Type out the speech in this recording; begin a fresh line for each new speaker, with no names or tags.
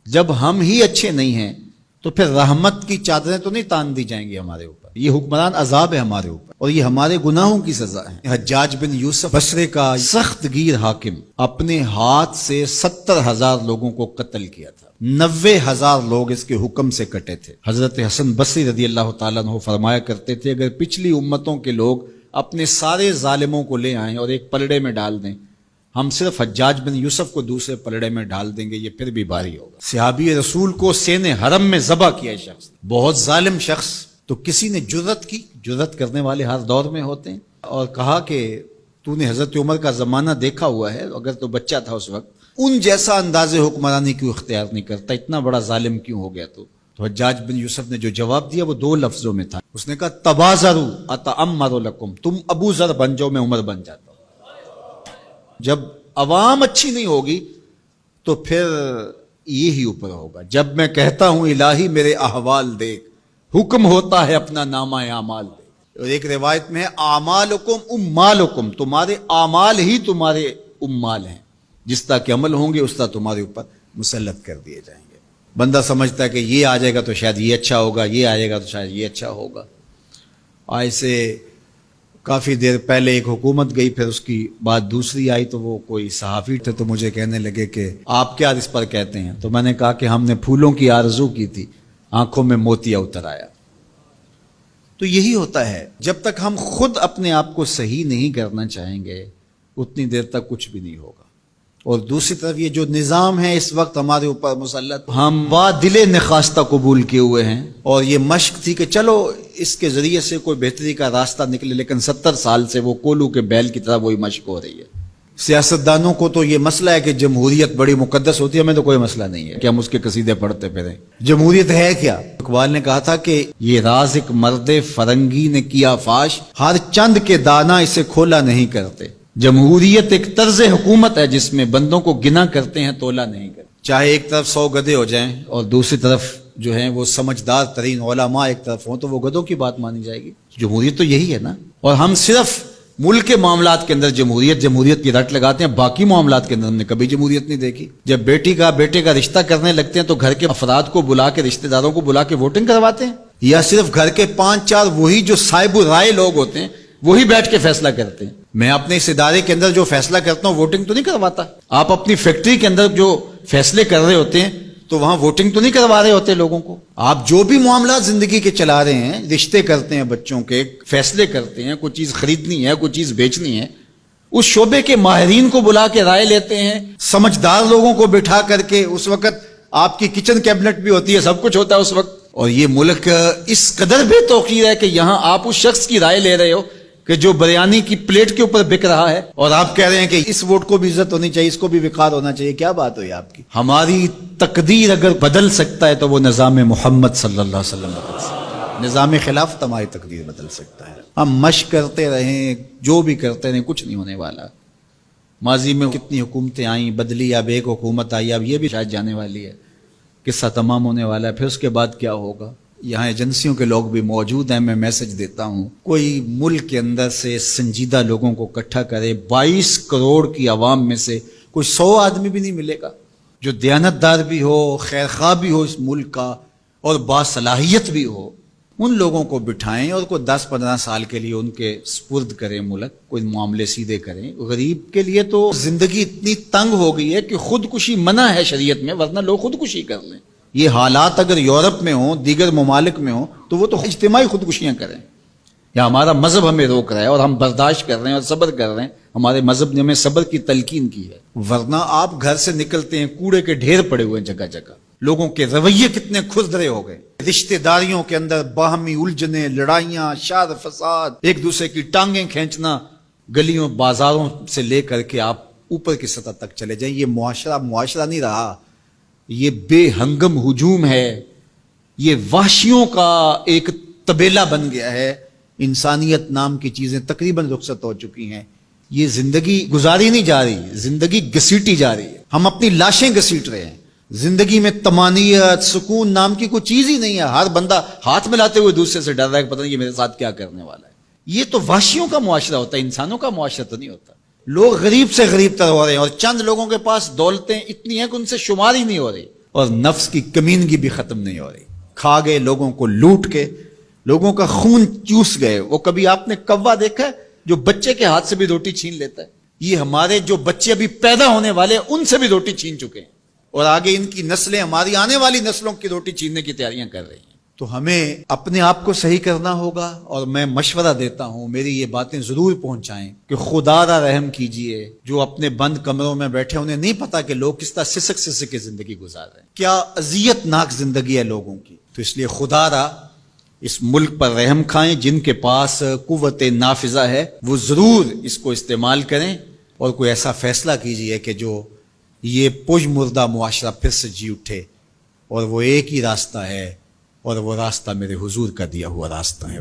جب ہم ہی اچھے نہیں ہیں تو پھر رحمت کی چادریں تو نہیں تان دی جائیں گی ہمارے اوپر. یہ حکمران عذاب ہے ہمارے اوپر اور یہ ہمارے گناہوں کی سزا ہے. حجاج بن یوسف بصرے کا سخت گیر حاکم اپنے ہاتھ سے 70,000 لوگوں کو قتل کیا تھا. 90,000 لوگ اس کے حکم سے کٹے تھے. حضرت حسن بصری رضی اللہ تعالیٰ عنہ فرمایا کرتے تھے اگر پچھلی امتوں کے لوگ اپنے سارے ظالموں کو لے آئیں اور ایک پلڑے میں ڈال دیں، ہم صرف حجاج بن یوسف کو دوسرے پلڑے میں ڈال دیں گے، یہ پھر بھی بھاری ہوگا. صحابی رسول کو سین حرم میں ذبح کیا شخص، بہت ظالم شخص. تو کسی نے جرت کی، جرت کرنے والے ہر دور میں ہوتے ہیں، اور کہا کہ تو نے حضرت عمر کا زمانہ دیکھا ہوا ہے، اگر تو بچہ تھا اس وقت، ان جیسا انداز حکمرانی کیوں اختیار نہیں کرتا، اتنا بڑا ظالم کیوں ہو گیا تو حجاج بن یوسف نے جو جواب دیا وہ 2 لفظوں میں تھا. اس نے کہا تبازروا اتعمر لکم، تم ابو ذر بن جاؤ میں عمر بن جاتا ہوں. جب عوام اچھی نہیں ہوگی تو پھر یہی اوپر ہوگا. جب میں کہتا ہوں الہی میرے احوال دیکھ، حکم ہوتا ہے اپنا نامہ اعمال دیکھ. اور ایک روایت میں ہے اعمالکم امالکم، تمہارے اعمال ہی تمہارے امال ہیں، جس طرح کے عمل ہوں گے اس طرح تمہارے اوپر مسلط کر دیے جائیں گے. بندہ سمجھتا ہے کہ یہ آ جائے گا تو شاید یہ اچھا ہوگا، یہ آ جائے گا تو شاید یہ اچھا ہوگا. ایسے کافی دیر پہلے ایک حکومت گئی، پھر اس کی بعد دوسری آئی، تو وہ کوئی صحافی تھے تو مجھے کہنے لگے کہ آپ کیا اس پر کہتے ہیں؟ تو میں نے کہا کہ ہم نے پھولوں کی آرزو کی تھی، آنکھوں میں موتیا اتر آیا. تو یہی ہوتا ہے، جب تک ہم خود اپنے آپ کو صحیح نہیں کرنا چاہیں گے اتنی دیر تک کچھ بھی نہیں ہوگا. اور دوسری طرف یہ جو نظام ہے اس وقت ہمارے اوپر مسلط، ہم وا دل نخواستہ قبول کیے ہوئے ہیں، اور یہ مشق تھی کہ چلو اس کے ذریعے سے کوئی بہتری کا راستہ نکلے، لیکن 70 سال سے وہ کولو کے بیل کی طرح وہی مشق ہو رہی ہے. سیاستدانوں کو تو یہ مسئلہ ہے کہ جمہوریت بڑی مقدس ہوتی ہے، ہمیں تو کوئی مسئلہ نہیں ہے کہ ہم اس کے قصیدے پڑھتے پھریں. جمہوریت ہے کیا؟ اقبال نے کہا تھا کہ یہ راز ایک مرد فرنگی نے کیا فاش، ہر چند کے دانا اسے کھولا نہیں کرتے. جمہوریت ایک طرز حکومت ہے جس میں بندوں کو گنا کرتے ہیں، تولا نہیں کرتے. چاہے ایک طرف 100 گدھے ہو جائیں اور دوسری طرف جو ہیں وہ سمجھدار ترین علماء ایک طرف ہوں، تو وہ گدھوں کی بات مانی جائے گی. جمہوریت تو یہی ہے نا. اور ہم صرف ملک کے معاملات کے اندر جمہوریت کی رٹ لگاتے ہیں، باقی معاملات کے اندر ہم نے کبھی جمہوریت نہیں دیکھی. جب بیٹے کا رشتہ کرنے لگتے ہیں تو گھر کے افراد کو بلا کے، رشتہ داروں کو بلا کے ووٹنگ کرواتے ہیں، یا صرف گھر کے 5-4 وہی جو صاحب رائے لوگ ہوتے ہیں وہی بیٹھ کے فیصلہ کرتے ہیں. میں اپنے اس ادارے کے اندر جو فیصلہ کرتا ہوں ووٹنگ تو نہیں کرواتا. آپ اپنی فیکٹری کے اندر جو فیصلے کر رہے ہوتے ہیں تو وہاں ووٹنگ تو نہیں کروا رہے ہوتے لوگوں کو. آپ جو بھی معاملات زندگی کے چلا رہے ہیں، رشتے کرتے ہیں بچوں کے، فیصلے کرتے ہیں، کوئی چیز خریدنی ہے، کوئی چیز بیچنی ہے، اس شعبے کے ماہرین کو بلا کے رائے لیتے ہیں، سمجھدار لوگوں کو بٹھا کر کے. اس وقت آپ کی کچن کیبنٹ بھی ہوتی ہے، سب کچھ ہوتا ہے اس وقت. اور یہ ملک اس قدر بے توقیر ہے کہ یہاں آپ اس شخص کی رائے لے رہے ہو کہ جو بریانی کی پلیٹ کے اوپر بک رہا ہے، اور آپ کہہ رہے ہیں کہ اس ووٹ کو بھی عزت ہونی چاہیے، اس کو بھی وقار ہونا چاہیے. کیا بات ہوئی آپ کی؟ ہماری تقدیر اگر بدل سکتا ہے تو وہ نظام محمد صلی اللہ علیہ وسلم بدل سکتا ہے. نظام خلافت ہماری تقدیر بدل سکتا ہے. ہم مشق کرتے رہیں، جو بھی کرتے رہیں، کچھ نہیں ہونے والا. ماضی میں کتنی حکومتیں آئیں، بدلی، اب ایک حکومت آئی، اب یہ بھی شاید جانے والی ہے، قصہ تمام ہونے والا ہے. پھر اس کے بعد کیا ہوگا؟ یہاں ایجنسیوں کے لوگ بھی موجود ہیں، میں میسج دیتا ہوں کوئی ملک کے اندر سے سنجیدہ لوگوں کو اکٹھا کرے. 22 کروڑ کی عوام میں سے کوئی 100 آدمی بھی نہیں ملے گا جو دیانتدار بھی ہو، خیر خواہ بھی ہو اس ملک کا، اور باصلاحیت بھی ہو. ان لوگوں کو بٹھائیں اور کوئی 10-15 سال کے لیے ان کے سپرد کریں ملک، کوئی معاملے سیدھے کریں. غریب کے لیے تو زندگی اتنی تنگ ہو گئی ہے کہ خودکشی منع ہے شریعت میں، ورنہ لوگ خودکشی کر لیں. یہ حالات اگر یورپ میں ہوں، دیگر ممالک میں ہوں، تو وہ تو اجتماعی خودکشیاں کریں. یا ہمارا مذہب ہمیں روک رہا ہے اور ہم برداشت کر رہے ہیں اور صبر کر رہے ہیں. ہمارے مذہب نے ہمیں صبر کی تلقین کی ہے. ورنہ آپ گھر سے نکلتے ہیں، کوڑے کے ڈھیر پڑے ہوئے ہیں جگہ جگہ. لوگوں کے رویے کتنے کھردرے ہو گئے. رشتہ داریوں کے اندر باہمی الجھنیں، لڑائیاں، شر فساد، ایک دوسرے کی ٹانگیں کھینچنا. گلیوں بازاروں سے لے کر کے آپ اوپر کی سطح تک چلے جائیں، یہ معاشرہ نہیں رہا. یہ بے ہنگم ہجوم ہے، یہ وحشیوں کا ایک طبیلہ بن گیا ہے. انسانیت نام کی چیزیں تقریباً رخصت ہو چکی ہیں. یہ زندگی گزاری نہیں جا رہی، زندگی گھسیٹی جا رہی ہے. ہم اپنی لاشیں گھسیٹ رہے ہیں. زندگی میں طمانینت، سکون نام کی کوئی چیز ہی نہیں ہے. ہر بندہ ہاتھ ملاتے ہوئے دوسرے سے ڈر رہا ہے کہ پتہ نہیں یہ میرے ساتھ کیا کرنے والا ہے. یہ تو وحشیوں کا معاشرہ ہوتا ہے، انسانوں کا معاشرہ تو نہیں ہوتا. لوگ غریب سے غریب تر ہو رہے ہیں، اور چند لوگوں کے پاس دولتیں اتنی ہیں کہ ان سے شمار ہی نہیں ہو رہی. اور نفس کی کمینگی بھی ختم نہیں ہو رہی. کھا گئے لوگوں کو لوٹ کے, لوگوں کا خون چوس گئے. وہ کبھی آپ نے کوا دیکھا ہے جو بچے کے ہاتھ سے بھی روٹی چھین لیتا ہے؟ یہ ہمارے جو بچے ابھی پیدا ہونے والے ان سے بھی روٹی چھین چکے ہیں, اور آگے ان کی نسلیں ہماری آنے والی نسلوں کی روٹی چھیننے کی تیاریاں کر رہی ہیں. تو ہمیں اپنے آپ کو صحیح کرنا ہوگا, اور میں مشورہ دیتا ہوں میری یہ باتیں ضرور پہنچائیں کہ خدا را رحم کیجئے. جو اپنے بند کمروں میں بیٹھے انہیں نہیں پتا کہ لوگ کس طرح سسک سسک کے زندگی گزار رہے ہیں, کیا اذیت ناک زندگی ہے لوگوں کی. تو اس لیے خدا را اس ملک پر رحم کھائیں. جن کے پاس قوت نافذہ ہے وہ ضرور اس کو استعمال کریں, اور کوئی ایسا فیصلہ کیجئے کہ جو یہ پج مردہ معاشرہ پھر سے جی اٹھے, اور وہ ایک ہی راستہ ہے, اور وہ راستہ میرے حضور کا دیا ہوا راستہ ہے.